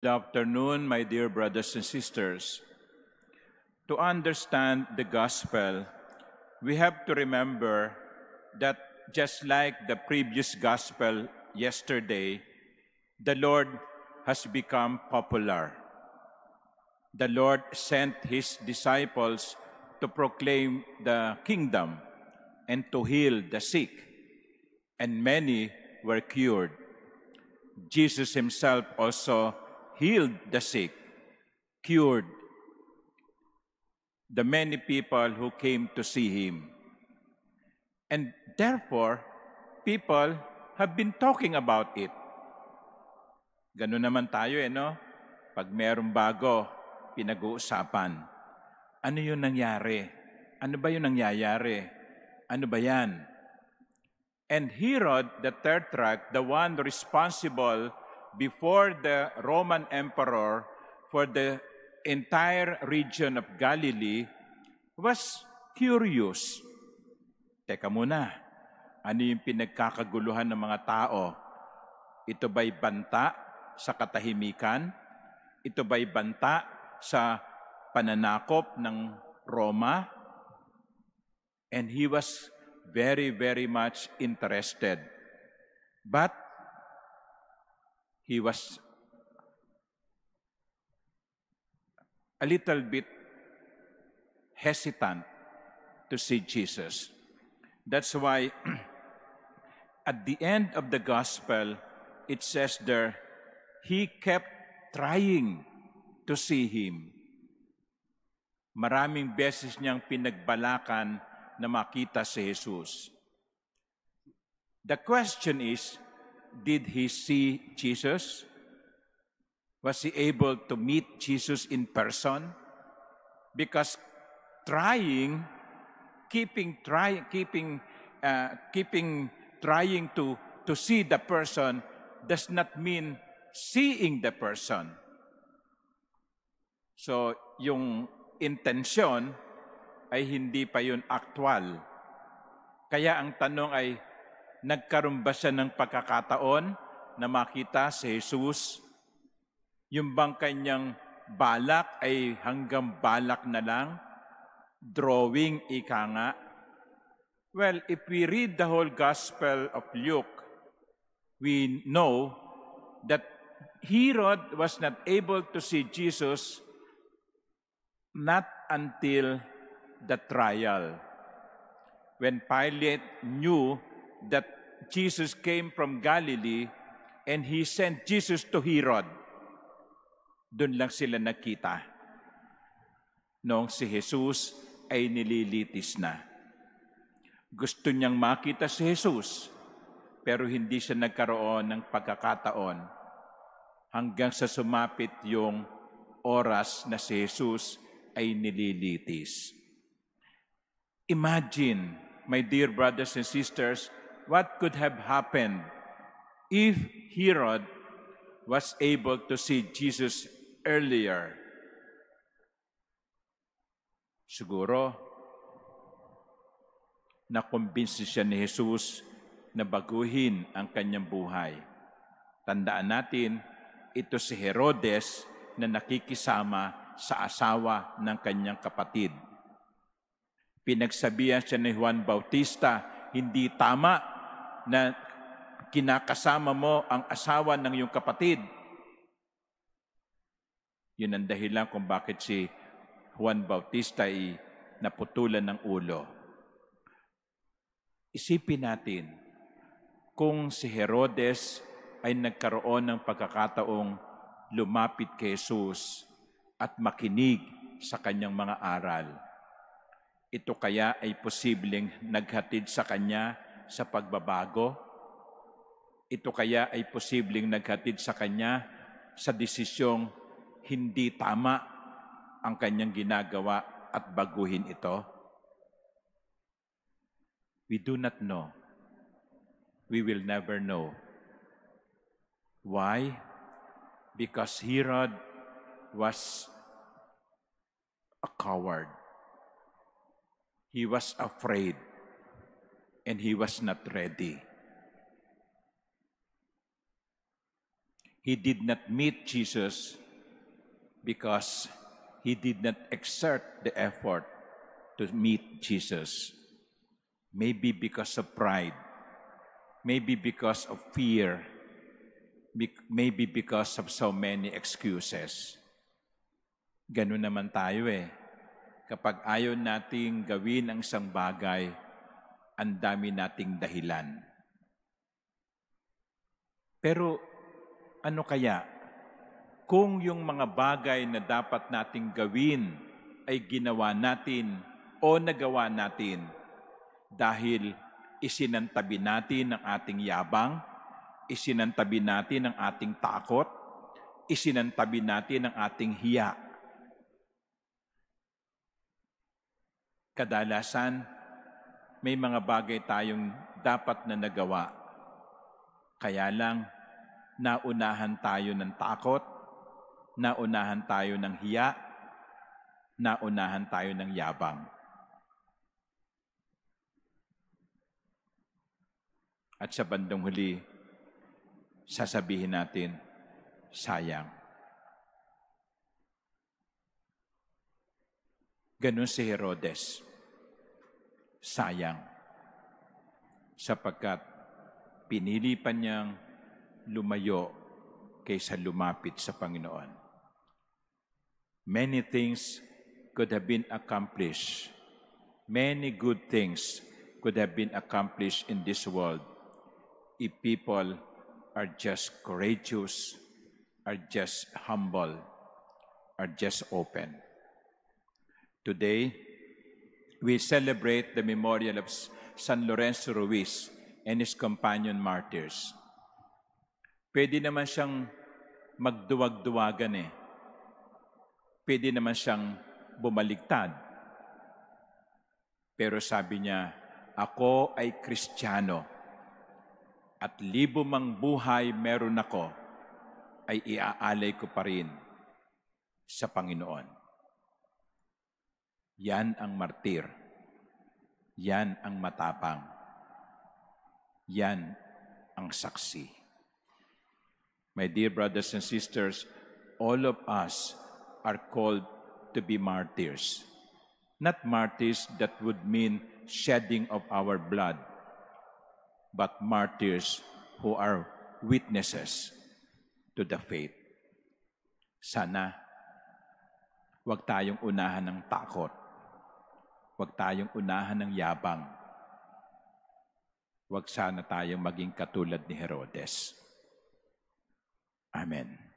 Good afternoon, my dear brothers and sisters. To understand the gospel, we have to remember that just like the previous gospel yesterday, the Lord has become popular. The Lord sent his disciples to proclaim the kingdom and to heal the sick, and many were cured. Jesus himself also healed the sick, cured the many people who came to see him. And therefore, people have been talking about it. Ganun naman tayo, no? Pag mayroong bago, pinag-uusapan. Ano yung nangyari? Ano ba yung nangyayari? Ano ba yan? And Herod the Tetrarch, the one responsible before the Roman Emperor for the entire region of Galilee, was curious. Teka muna, ano yung pinagkakaguluhan ng mga tao? Ito ba'y banta sa katahimikan? Ito ba'y banta sa pananakop ng Roma? And he was very, very much interested. But he was a little bit hesitant to see Jesus. That's why at the end of the gospel, it says there, he kept trying to see him. Maraming beses niyang pinagbalakan na makita si Jesus. The question is, did he see Jesus? Was he able to meet Jesus in person? Because trying to see the person does not mean seeing the person. So, yung intensyon ay hindi pa yun aktual. Kaya ang tanong ay, nagkaroon ba siya ng pagkakataon na makita si Jesus? Yung bang kanyang balak ay hanggang balak na lang? Drawing, ika nga. Well, if we read the whole Gospel of Luke, we know that Herod was not able to see Jesus not until the trial. When Pilate knew that Jesus came from Galilee and he sent Jesus to Herod, doon lang sila nakita. Noong si Jesus ay nililitis na. Gusto niyang makita si Jesus, pero hindi siya nagkaroon ng pagkakataon hanggang sa sumapit yung oras na si Jesus ay nililitis. Imagine, my dear brothers and sisters, what could have happened if Herod was able to see Jesus earlier. Siguro, nakumbinsi siya ni Jesus na baguhin ang kanyang buhay. Tandaan natin, ito si Herodes na nakikisama sa asawa ng kanyang kapatid. Pinagsabihan siya ni Juan Bautista, hindi tama na kinakasama mo ang asawa ng iyong kapatid. Yun ang dahilan kung bakit si Juan Bautista ay naputulan ng ulo. Isipin natin, kung si Herodes ay nagkaroon ng pagkakataong lumapit kay Jesus at makinig sa kanyang mga aral, ito kaya ay posibleng naghatid sa kanya sa pagbabago? Ito kaya ay posibleng naghatid sa kanya sa desisyong hindi tama ang kanyang ginagawa at baguhin ito? We do not know. We will never know. Why? Because Herod was a coward. He was afraid and he was not ready. He did not meet Jesus because he did not exert the effort to meet Jesus. Maybe because of pride, maybe because of fear, maybe because of so many excuses. Ganun naman tayo eh. Kapag ayaw nating gawin ang isang bagay, ang dami nating dahilan. Pero ano kaya kung yung mga bagay na dapat nating gawin ay ginawa natin o nagawa natin dahil isinantabi natin ang ating yabang, isinantabi natin ang ating takot, isinantabi natin ang ating hiya. Kadalasan, may mga bagay tayong dapat na nagawa. Kaya lang, naunahan tayo ng takot, naunahan tayo ng hiya, naunahan tayo ng yabang. At sa bandang huli, sasabihin natin, sayang. Ganun si Herodes. Sayang. Sapagkat pinili pa niyang lumayo kaysa lumapit sa Panginoon. Many things could have been accomplished. Many good things could have been accomplished in this world if people are just courageous, are just humble, are just open. Today, we celebrate the memorial of San Lorenzo Ruiz and his companion martyrs. Pwede naman siyang magduwag-duwagan eh. Pwede naman siyang bumaligtad. Pero sabi niya, ako ay Kristiyano at libo mang buhay meron ako ay iaalay ko pa rin sa Panginoon. Yan ang martir. Yan ang matapang. Yan ang saksi. My dear brothers and sisters, all of us are called to be martyrs. Not martyrs that would mean shedding of our blood, but martyrs who are witnesses to the faith. Sana, huwag tayong unahan ng takot. Huwag tayong unahan ng yabang. Huwag sana tayong maging katulad ni Herodes. Amen.